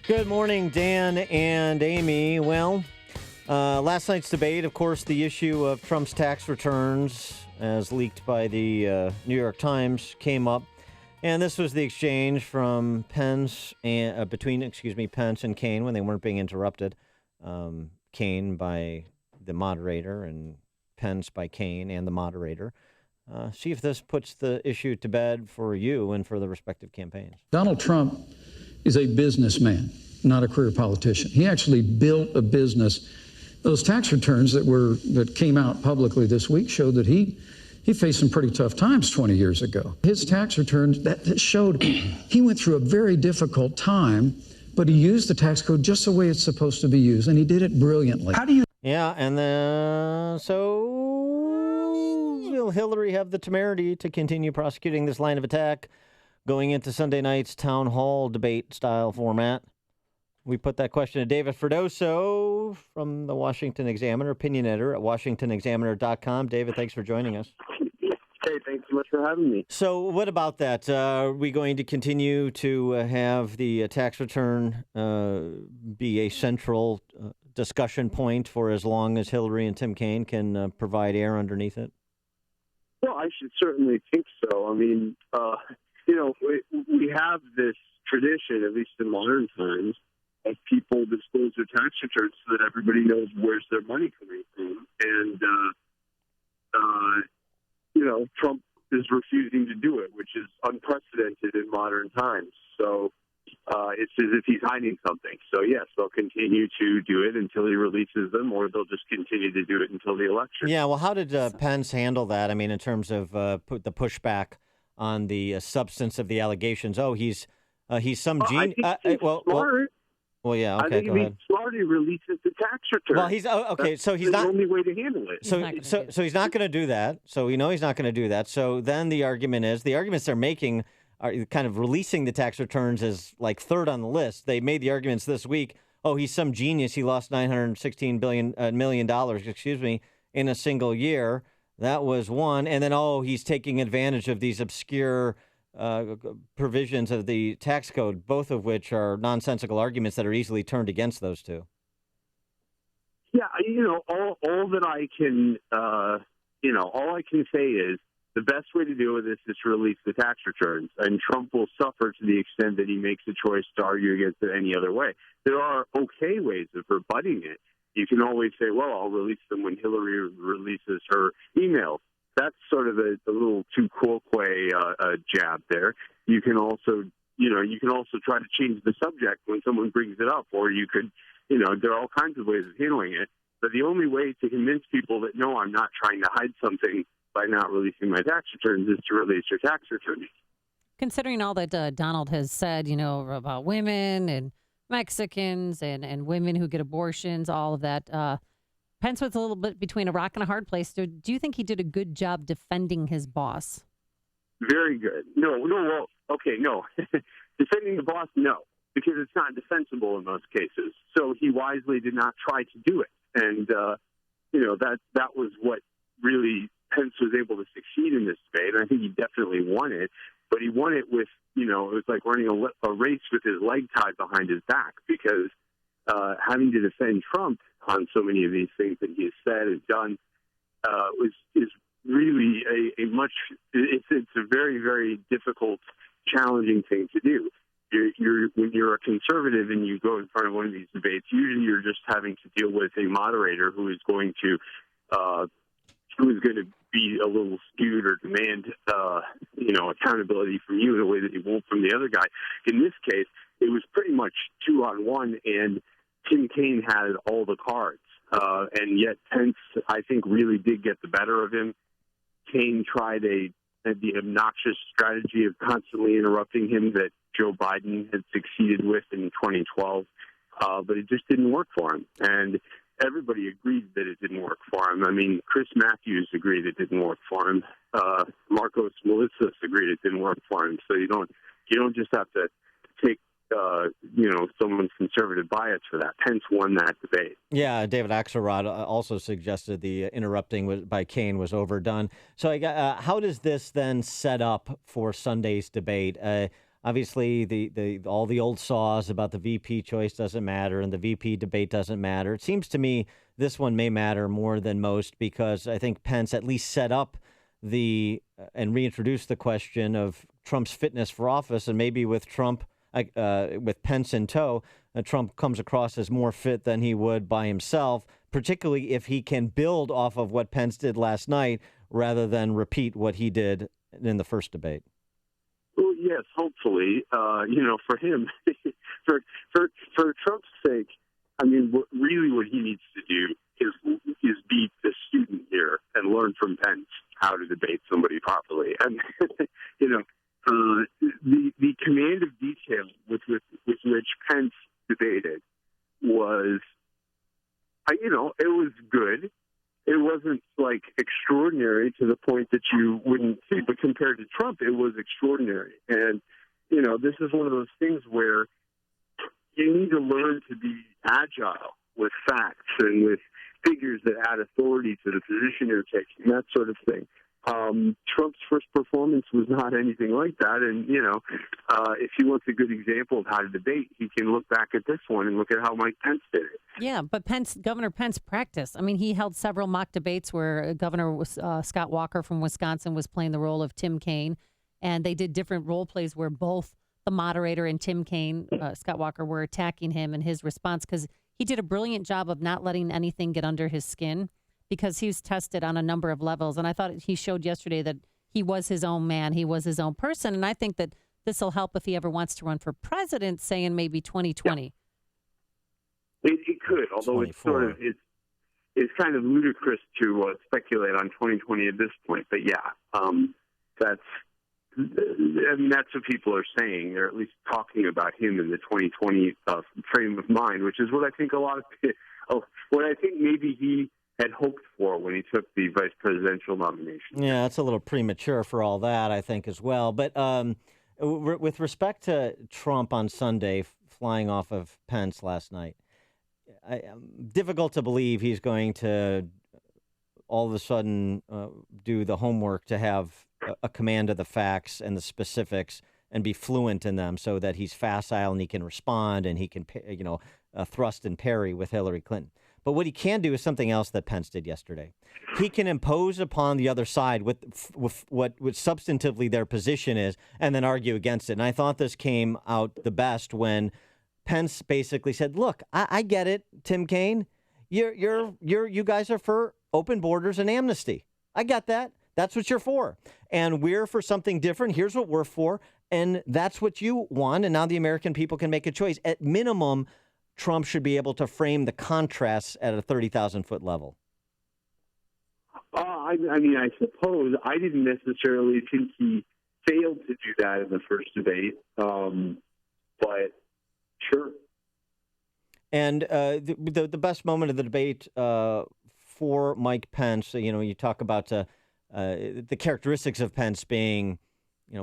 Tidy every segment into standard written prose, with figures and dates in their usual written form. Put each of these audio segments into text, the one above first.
Good morning, Dan and Amy. Well, last night's debate, of course, the issue of Trump's tax returns, as leaked by the New York Times, came up. And this was the exchange from Pence and between Pence and Kaine when they weren't being interrupted. Kaine by the moderator and Pence by Kaine and the moderator. See if this puts the issue to bed for you and for the respective campaigns. Donald Trump is a businessman, not a career politician. He actually built a business. Those tax returns that came out publicly this week showed that he faced some pretty tough times 20 years ago. His tax returns that showed he went through a very difficult time, but he used the tax code just the way it's supposed to be used, and he did it brilliantly. How do you? Yeah, and then so will Hillary have the temerity to continue prosecuting this line of attack going into Sunday night's town hall debate style format? We put that question to David Freddoso from the Washington Examiner, opinion editor at WashingtonExaminer.com. David, thanks for joining us. Hey, thanks so much for having me. So what about that? Are we going to continue to have the tax return be a central discussion point for as long as Hillary and Tim Kaine can provide air underneath it? Well, I should certainly think so. I mean, we have this tradition, at least in modern times, of people disclose their tax returns so that everybody knows where's their money coming from. And, Trump is refusing to do it, which is unprecedented in modern times. So it's as if he's hiding something. So, yes, they'll continue to do it until he releases them, or they'll just continue to do it until the election. Yeah, well, how did Pence handle that? I mean, in terms of the pushback on the substance of the allegations. Oh, he's some genius. Well, yeah, okay, I think go if ahead. he's smart, he releases the tax return. Well, he's okay. So he's That's not the only way to handle it. So he's not going to do that. So we know he's not going to do that. So then the arguments they're making are kind of releasing the tax returns as like third on the list. They made the arguments this week. Oh, he's some genius. He lost $916 million, in a single year. That was one. And then, he's taking advantage of these obscure provisions of the tax code, both of which are nonsensical arguments that are easily turned against those two. Yeah, all that I can, all I can say is the best way to deal with this is to release the tax returns, and Trump will suffer to the extent that he makes a choice to argue against it any other way. There are okay ways of rebutting it. You can always say, well, I'll release them when Hillary releases her emails. That's sort of a little too quoque jab there. You can also try to change the subject when someone brings it up, or you could, there are all kinds of ways of handling it. But the only way to convince people that, no, I'm not trying to hide something by not releasing my tax returns is to release your tax returns. Considering all that Donald has said, about women and Mexicans and women who get abortions, all of that, Pence was a little bit between a rock and a hard place. Do you think he did a good job defending his boss? Very good. No. Defending the boss, no, because it's not defensible in most cases. So he wisely did not try to do it. And, that was what really Pence was able to succeed in this debate. And I think he definitely won it. But he won it with, it was like running a race with his leg tied behind his back, because having to defend Trump on so many of these things that he has said and done is really it's a very, very difficult, challenging thing to do. When you're a conservative and you go in front of one of these debates, usually you're just having to deal with a moderator who is going to be a little skewed or demand accountability from you in a way that he won't from the other guy. In this case, it was pretty much 2-on-1, and Tim Kaine had all the cards. And yet Pence, I think, really did get the better of him. Kaine tried the obnoxious strategy of constantly interrupting him that Joe Biden had succeeded with in 2012, but it just didn't work for him. And everybody agreed that it didn't work for him. I mean, Chris Matthews agreed it didn't work for him. Marcos Melissas agreed it didn't work for him. So you don't just have to take someone's conservative bias for that. Pence won that debate. Yeah, David Axelrod also suggested the interrupting by Kaine was overdone. So how does this then set up for Sunday's debate? obviously the all the old saws about the VP choice doesn't matter and the VP debate doesn't matter. It seems to me this one may matter more than most because I think Pence at least set up and reintroduced the question of Trump's fitness for office, and maybe with with Pence in tow, Trump comes across as more fit than he would by himself, particularly if he can build off of what Pence did last night rather than repeat what he did in the first debate. Well, yes, hopefully, for him, for Trump's sake, I mean, really what he needs to do is be the student here and learn from Pence how to debate somebody properly. And, the command of detail with which Pence debated was, it was good. It wasn't like extraordinary to the point that you wouldn't see, but compared to Trump, it was extraordinary. And, this is one of those things where you need to learn to be agile with facts and with figures that add authority to the position you're taking, that sort of thing. Trump's first performance was not anything like that. And, if he wants a good example of how to debate, he can look back at this one and look at how Mike Pence did it. Yeah, but Governor Pence practiced. I mean, he held several mock debates where Governor Scott Walker from Wisconsin was playing the role of Tim Kaine, and they did different role plays where both the moderator and Tim Kaine, Scott Walker, were attacking him and his response, because he did a brilliant job of not letting anything get under his skin because he was tested on a number of levels. And I thought he showed yesterday that he was his own man. He was his own person. And I think that this will help if he ever wants to run for president, say in maybe 2020. Yeah. It could, although it's sort of it's kind of ludicrous to speculate on 2020 at this point. But that's what people are saying. They're at least talking about him in the 2020 frame of mind, which is what I think what I think maybe he had hoped for when he took the vice presidential nomination. Yeah, it's a little premature for all that, I think, as well. But with respect to Trump on Sunday flying off of Pence last night, difficult to believe he's going to all of a sudden do the homework to have a command of the facts and the specifics and be fluent in them so that he's facile and he can respond and he can, thrust and parry with Hillary Clinton. But what he can do is something else that Pence did yesterday. He can impose upon the other side what substantively their position is and then argue against it. And I thought this came out the best when Pence basically said, look, I get it, Tim Kaine. You guys are for open borders and amnesty. I get that. That's what you're for. And we're for something different. Here's what we're for. And that's what you want. And now the American people can make a choice. At minimum, Trump should be able to frame the contrasts at a 30,000-foot level. I suppose I didn't necessarily think he failed to do that in the first debate, but sure. And the best moment of the debate for Mike Pence, you talk about the characteristics of Pence being,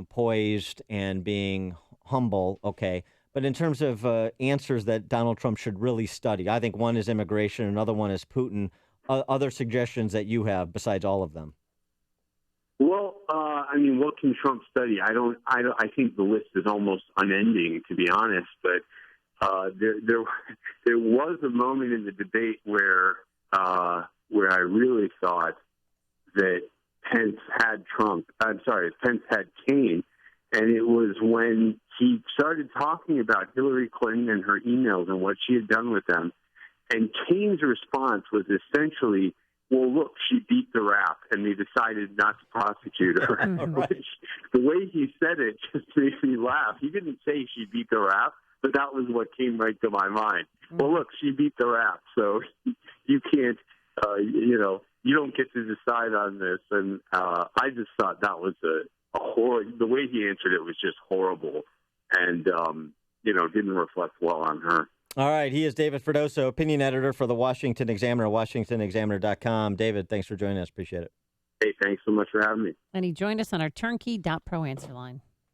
poised and being humble, okay. But in terms of answers that Donald Trump should really study, I think one is immigration, another one is Putin. Other suggestions that you have besides all of them? Well, what can Trump study? I think the list is almost unending, to be honest. But there was a moment in the debate where I really thought that Pence had Kaine. And it was when he started talking about Hillary Clinton and her emails and what she had done with them. And Kaine's response was essentially, well, look, she beat the rap, and they decided not to prosecute her. Right. Which, the way he said it just made me laugh. He didn't say she beat the rap, but that was what came right to my mind. Well, look, she beat the rap, so you can't, you don't get to decide on this. And I just thought that was the way he answered it was just horrible and, didn't reflect well on her. All right. He is David Freddoso, opinion editor for the Washington Examiner, WashingtonExaminer.com. David, thanks for joining us. Appreciate it. Hey, thanks so much for having me. And he joined us on our turnkey.pro answer line.